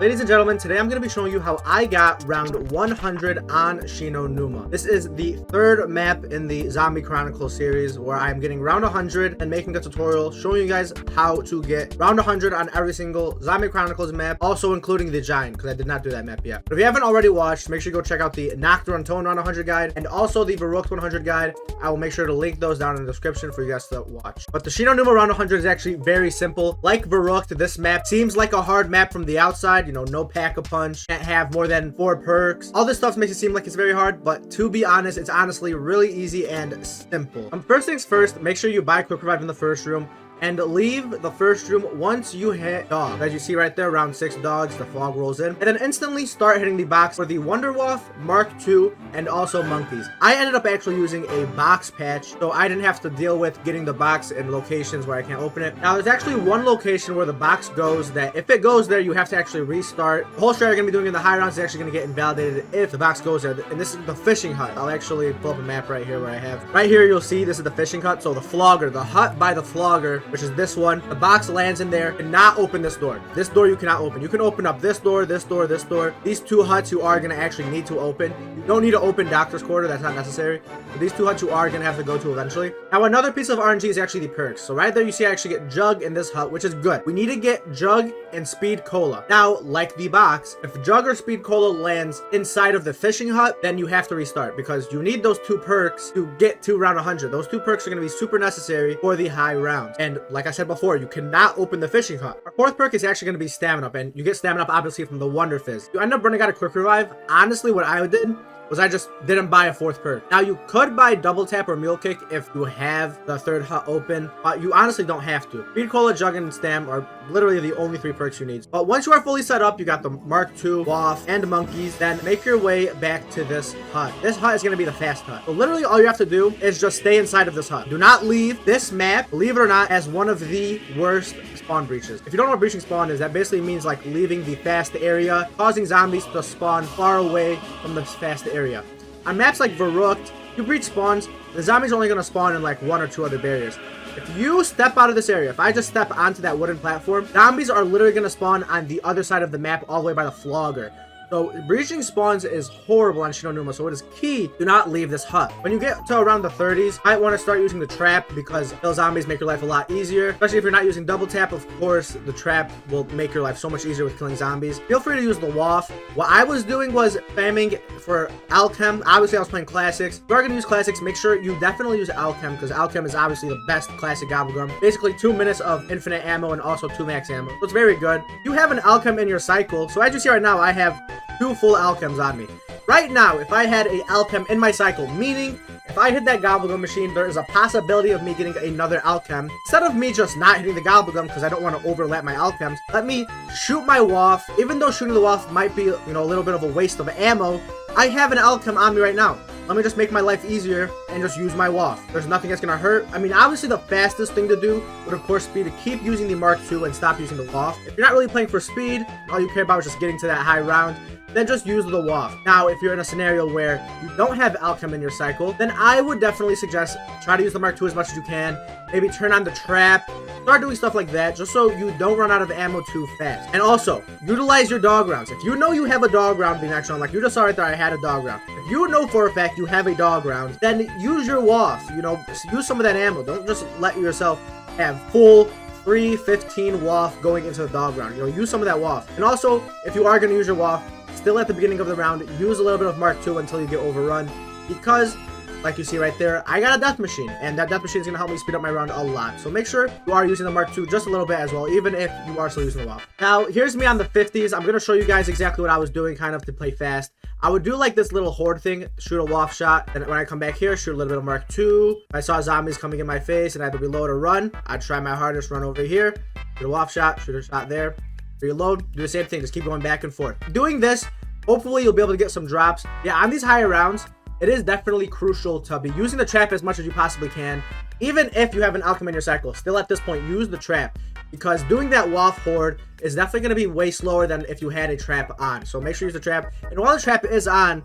Ladies and gentlemen, today I'm going to be showing you how I got round 100 on Shi No Numa. This is the third map in the Zombie Chronicles series where I'm getting round 100 and making a tutorial showing you guys how to get round 100 on every single Zombie Chronicles map, also including the Giant, because I did not do that map yet. But if you haven't already watched, make sure you go check out the Knocked or Untoned round 100 guide and also the Baroque 100 guide. I will make sure to link those down in the description for you guys to watch. But the Shi No Numa round 100 is actually very simple. Like Baroque, this map seems like a hard map from the outside. You know, no pack-a-punch, can't have more than 4 perks. All this stuff makes it seem like it's very hard, but to be honest, it's honestly really easy and simple. First things first, make sure you buy Quick Revive in the first room and leave the first room once you hit dog. As you see right there, round 6 dogs, the fog rolls in, and then instantly start hitting the box for the Wonder Waff, Mark II, and also monkeys. I ended up actually using a box patch, so I didn't have to deal with getting the box in locations where I can't open it. Now, there's actually one location where the box goes that if it goes there, you have to actually restart. The whole strat you're going to be doing in the high rounds is actually going to get invalidated if the box goes there, and this is the fishing hut. I'll actually pull up a map right here where I have. Right here, you'll see this is the fishing hut, so the flogger, the hut by the flogger, which is this one, the box lands in there. Cannot open this door. This door you cannot open. You can open up this door, this door, this door. These 2 huts you are going to actually need to open. You don't need to open Doctor's Quarter. That's not necessary. But these 2 huts you are going to have to go to eventually. Now, another piece of RNG is actually the perks. So right there, you see I actually get Jug in this hut, which is good. We need to get Jug and Speed Cola. Now, like the box, if Jug or Speed Cola lands inside of the fishing hut, then you have to restart because you need those 2 perks to get to round 100. Those 2 perks are going to be super necessary for the high rounds. And like I said before, you cannot open the fishing hut. Our 4th perk is actually going to be Stamina Up, and you get Stamina Up obviously from the Wonder Fizz. You end up running out of Quick Revive. Honestly, what I did was I just didn't buy a 4th perk. Now, you could buy Double Tap or Mule Kick if you have the 3rd hut open, but you honestly don't have to. Speed Cola, Jug, and Stam are literally the only 3 perks you need. But once you are fully set up, you got the Mark II, Waff, and Monkeys, then make your way back to this hut. This hut is going to be the fast hut. So literally all you have to do is just stay inside of this hut. Do not leave. This map, believe it or not, as one of the worst spawn breaches. If you don't know what breaching spawn is, that basically means like leaving the fast area, causing zombies to spawn far away from the fast area. On maps like Baroque, you breach spawns, the zombies are only going to spawn in like 1 or 2 other barriers. If you step out of this area, if I just step onto that wooden platform, zombies are literally going to spawn on the other side of the map all the way by the flogger. So breaching spawns is horrible on Shi No Numa, so it is key to not leave this hut. When you get to around the 30s, I want to start using the trap because those zombies make your life a lot easier. Especially if you're not using double tap, of course, the trap will make your life so much easier with killing zombies. Feel free to use the Waff. What I was doing was spamming for Alchem. Obviously, I was playing Classics. If you are going to use Classics, make sure you definitely use Alchem because Alchem is obviously the best Classic Gobblegum. Basically, 2 minutes of infinite ammo and also 2 max ammo. So it's very good. You have an Alchem in your cycle. So as you see right now, I have 2 full Alchems on me. Right now, if I had a Alchem in my cycle, meaning if I hit that Gobblegum machine, there is a possibility of me getting another Alchem. Instead of me just not hitting the Gobblegum because I don't want to overlap my Alchems, let me shoot my Waff. Even though shooting the Waff might be, you know, a little bit of a waste of ammo, I have an Alchem on me right now. Let me just make my life easier and just use my Waff. There's nothing that's going to hurt. I mean, obviously the fastest thing to do would of course be to keep using the Mark II and stop using the Waff. If you're not really playing for speed, all you care about is just getting to that high round, then just use the Waff. Now, if you're in a scenario where you don't have Alchem in your cycle, then I would definitely suggest try to use the Mark II as much as you can. Maybe turn on the trap. Start doing stuff like that just so you don't run out of ammo too fast. And also, utilize your dog rounds. If you know you have a dog round being actually on, like you just saw right there, I had a dog round. If you know for a fact you have a dog round, then use your Waff. You know, use some of that ammo. Don't just let yourself have full 315 Waff going into the dog round. You know, use some of that Waff. And also, if you are going to use your Waff, still at the beginning of the round, use a little bit of Mark II until you get overrun, because like you see right there, I got a death machine, and that death machine is going to help me speed up my round a lot. So make sure you are using the Mark II just a little bit as well, even if you are still using the Waff. Now, here's me on the 50s. I'm going to show you guys exactly what I was doing kind of to play fast. I would do like this little horde thing, shoot a Waff shot, and when I come back here, shoot a little bit of Mark II. If I saw zombies coming in my face and I had to reload or run, I'd try my hardest, run over here, shoot a Waff shot, shoot a shot there, reload, do the same thing, just keep going back and forth. Doing this, hopefully you'll be able to get some drops. Yeah, on these higher rounds, it is definitely crucial to be using the trap as much as you possibly can. Even if you have an Alchem in your cycle, still at this point, use the trap. Because doing that Waff horde is definitely going to be way slower than if you had a trap on. So make sure you use the trap. And while the trap is on,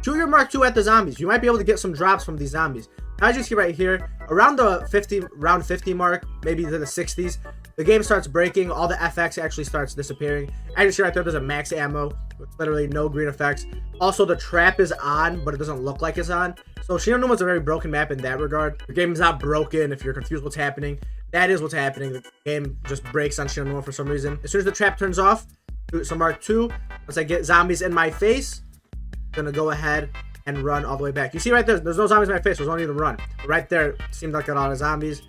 shoot your Mark II at the zombies. You might be able to get some drops from these zombies. As you see right here, around the round 50 mark, maybe to the 60s, the game starts breaking. All the FX actually starts disappearing. As you see right there, there's a max ammo with literally no green effects. Also, the trap is on, but it doesn't look like it's on. So Shi No Numa is a very broken map in that regard. The game is not broken. If you're confused what's happening, that is what's happening. The game just breaks on Shi No Numa for some reason. As soon as the trap turns off, shoot some Mark II. Once I get zombies in my face, I'm gonna go ahead and run all the way back. You see right there, there's no zombies in my face, so there's no need to run. But right there, it seemed like a lot of zombies.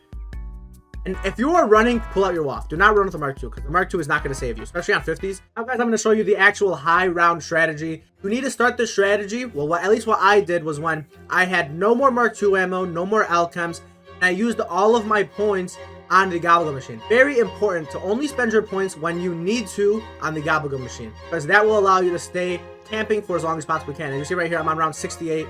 And if you are running, pull out your WAF. Do not run with the Mark II, because the Mark II is not going to save you, especially on 50s. Now, guys, I'm going to show you the actual high round strategy. You need to start this strategy. Well, at least what I did was when I had no more Mark II ammo, no more alchems, and I used all of my points on the Gobble machine. Very important to only spend your points when you need to on the Gobble machine, because that will allow you to stay camping for as long as possibly can. And you see right here, I'm on round 68.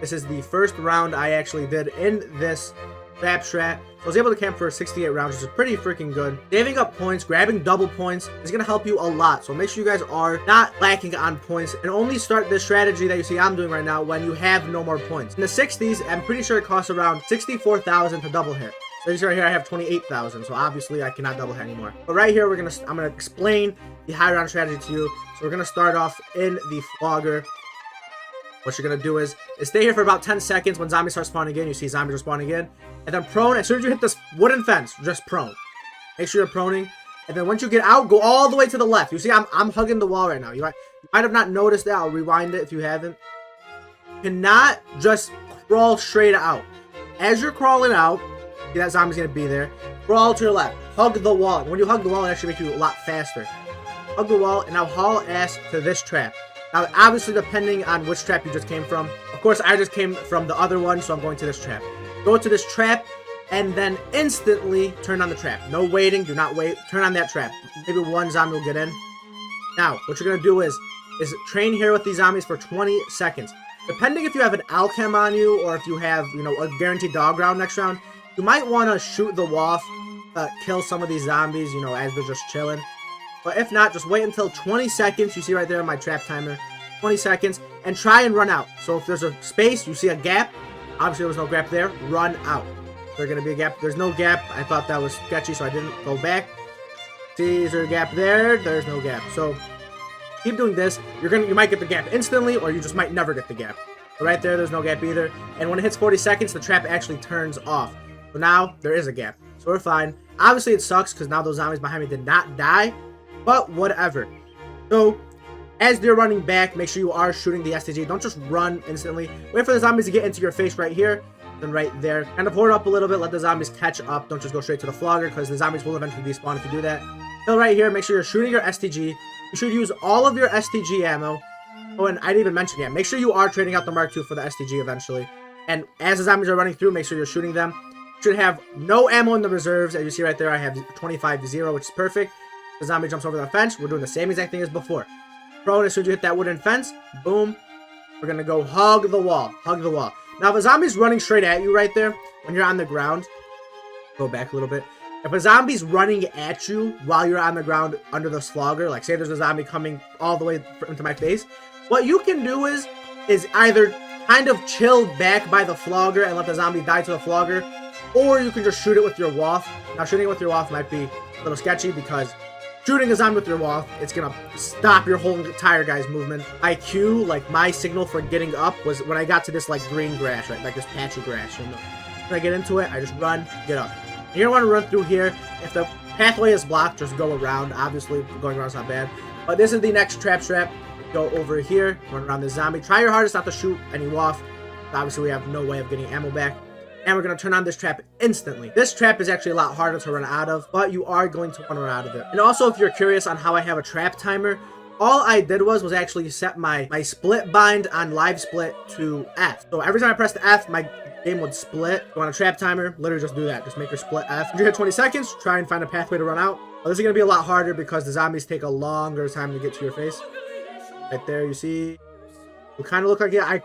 This is the first round I actually did in this trap strat. I was able to camp for 68 rounds, which is pretty freaking good. Saving up points, grabbing double points is going to help you a lot. So make sure you guys are not lacking on points and only start this strategy that you see I'm doing right now when you have no more points. In the 60s, I'm pretty sure it costs around 64,000 to double hit. So you see right here, I have 28,000. So obviously I cannot double hit anymore. But right here, I'm going to explain the high round strategy to you. So we're going to start off in the flogger. What you're going to do is stay here for about 10 seconds. When zombies start spawning in, you see zombies are spawning in. And then prone, as soon as you hit this wooden fence, just prone. Make sure you're proning. And then once you get out, go all the way to the left. You see, I'm hugging the wall right now. You might have not noticed that. I'll rewind it if you haven't. You cannot just crawl straight out. As you're crawling out, see that zombie's going to be there. Crawl to your left. Hug the wall. When you hug the wall, it actually makes you a lot faster. Hug the wall, and now haul ass to this trap. Now, obviously, depending on which trap you just came from. Of course, I just came from the other one, so I'm going to this trap. Go to this trap, and then instantly turn on the trap. No waiting. Do not wait. Turn on that trap. Maybe one zombie will get in. Now, what you're going to do is train here with these zombies for 20 seconds. Depending if you have an alchem on you, or if you have, a guaranteed dog round next round, you might want to shoot the WAF, kill some of these zombies, as they're just chilling. But if not, just wait until 20 seconds. You see right there my trap timer. 20 seconds. And try and run out. So if there's a space, you see a gap. Obviously, there was no gap there. Run out. There's going to be a gap. There's no gap. I thought that was sketchy, so I didn't go back. See, is there a gap there? There's no gap. So keep doing this. You might get the gap instantly, or you just might never get the gap. So right there's no gap either. And when it hits 40 seconds, the trap actually turns off. So now there is a gap. So we're fine. Obviously, it sucks because now those zombies behind me did not die. But whatever. So as they're running back, make sure you are shooting the STG. Don't just run instantly. Wait for the zombies to get into your face right here. Then right there. Kind of hold up a little bit. Let the zombies catch up. Don't just go straight to the flogger, because the zombies will eventually despawn if you do that. Still right here, make sure you're shooting your STG. You should use all of your STG ammo. Oh, and I didn't even mention yet. Make sure you are trading out the Mark II for the STG eventually. And as the zombies are running through, make sure you're shooting them. You should have no ammo in the reserves. As you see right there, I have 25-0, which is perfect. The zombie jumps over the fence. We're doing the same exact thing as before. Prone, as soon as you hit that wooden fence, boom. We're going to go hug the wall. Hug the wall. Now, if a zombie's running straight at you right there, when you're on the ground, go back a little bit. If a zombie's running at you while you're on the ground under the flogger, like say there's a zombie coming all the way into my face, what you can do is either kind of chill back by the flogger and let the zombie die to the flogger, or you can just shoot it with your WAF. Now, shooting it with your WAF might be a little sketchy, because shooting a zombie with your WAF, it's going to stop your whole entire guy's movement. IQ, like my signal for getting up, was when I got to this like green grass, right? Like this patchy grass. When I get into it, I just run, get up. And you're going to want to run through here. If the pathway is blocked, just go around. Obviously, going around is not bad. But this is the next trap strap. Go over here, run around the zombie. Try your hardest not to shoot any WAF. Obviously, we have no way of getting ammo back. And we're going to turn on this trap instantly. This trap is actually a lot harder to run out of, but you are going to want to run out of it. And also, if you're curious on how I have a trap timer, all I did was actually set my split bind on live split to F. So every time I pressed F, my game would split. Go on a trap timer, literally just do that. Just make your split F. If you hit 20 seconds, try and find a pathway to run out. But this is going to be a lot harder because the zombies take a longer time to get to your face. Right there, you see? It kind of looked like, yeah, I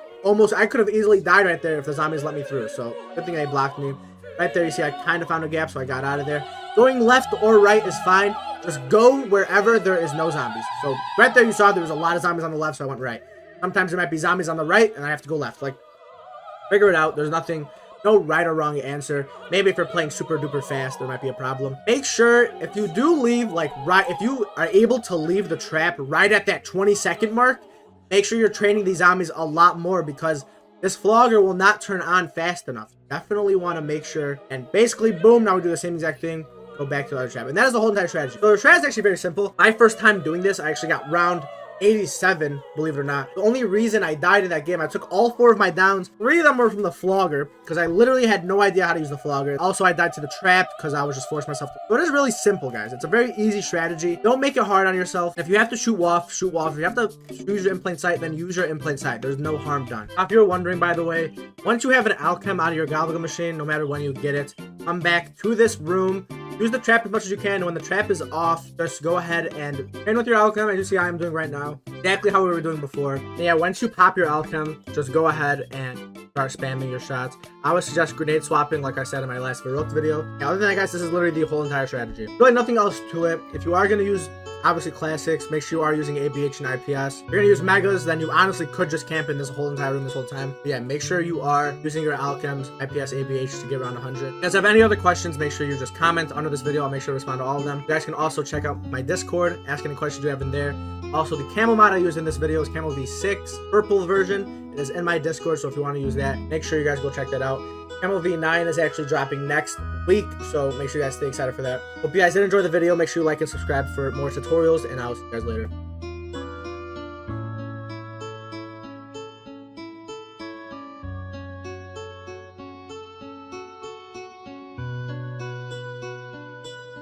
could have easily died right there if the zombies let me through. So, good thing they blocked me. Right there, you see, I kind of found a gap, so I got out of there. Going left or right is fine. Just go wherever there is no zombies. So, right there, you saw there was a lot of zombies on the left, so I went right. Sometimes there might be zombies on the right and I have to go left. Like, figure it out. There's no right or wrong answer. Maybe if you're playing super duper fast, there might be a problem. Make sure if you do leave, like if you are able to leave the trap right at that 20-second mark, make sure you're training these zombies a lot more because this flogger will not turn on fast enough. Definitely want to make sure. And basically, boom, now we do the same exact thing. Go back to the other trap. And that is the whole entire strategy. So the strategy is actually very simple. My first time doing this, I actually got round 87, believe it or not. The only reason I died in that game, I took all 4 of my downs. 3 of them were from the flogger because I literally had no idea how to use the flogger. Also, I died to the trap because I was just forcing myself to. So it is really simple, guys. It's a very easy strategy. Don't make it hard on yourself. If you have to shoot off, shoot off. If you have to use your in plain sight, then use your in plain sight. There's no harm done. Now, if you're wondering, by the way, once you have an alchem out of your gobble machine, no matter when you get it, come back to this room. Use the trap as much as you can, and when the trap is off, just go ahead and train with your alchem, as you see I am doing right now. Exactly how we were doing before. And yeah, once you pop your alchem, just go ahead and start spamming your shots. I would suggest grenade swapping, like I said in my last video. Yeah, other than that, guys, this is literally the whole entire strategy. Really nothing else to it. If you are going to use, obviously, classics, make sure you are using ABH and IPS. If you're going to use megas, then you honestly could just camp in this whole entire room this whole time. But yeah, make sure you are using your alchems, IPS, ABH to get around 100. If you guys have any other questions, make sure you just comment under this video. I'll make sure to respond to all of them. You guys can also check out my Discord, ask any questions you have in there. Also, the camo mod I used in this video is Camo V6, purple version. It is in my Discord, so if you want to use that, make sure you guys go check that out. Camo V9 is actually dropping next week, so make sure you guys stay excited for that. Hope you guys did enjoy the video. Make sure you like and subscribe for more tutorials, and I'll see you guys later.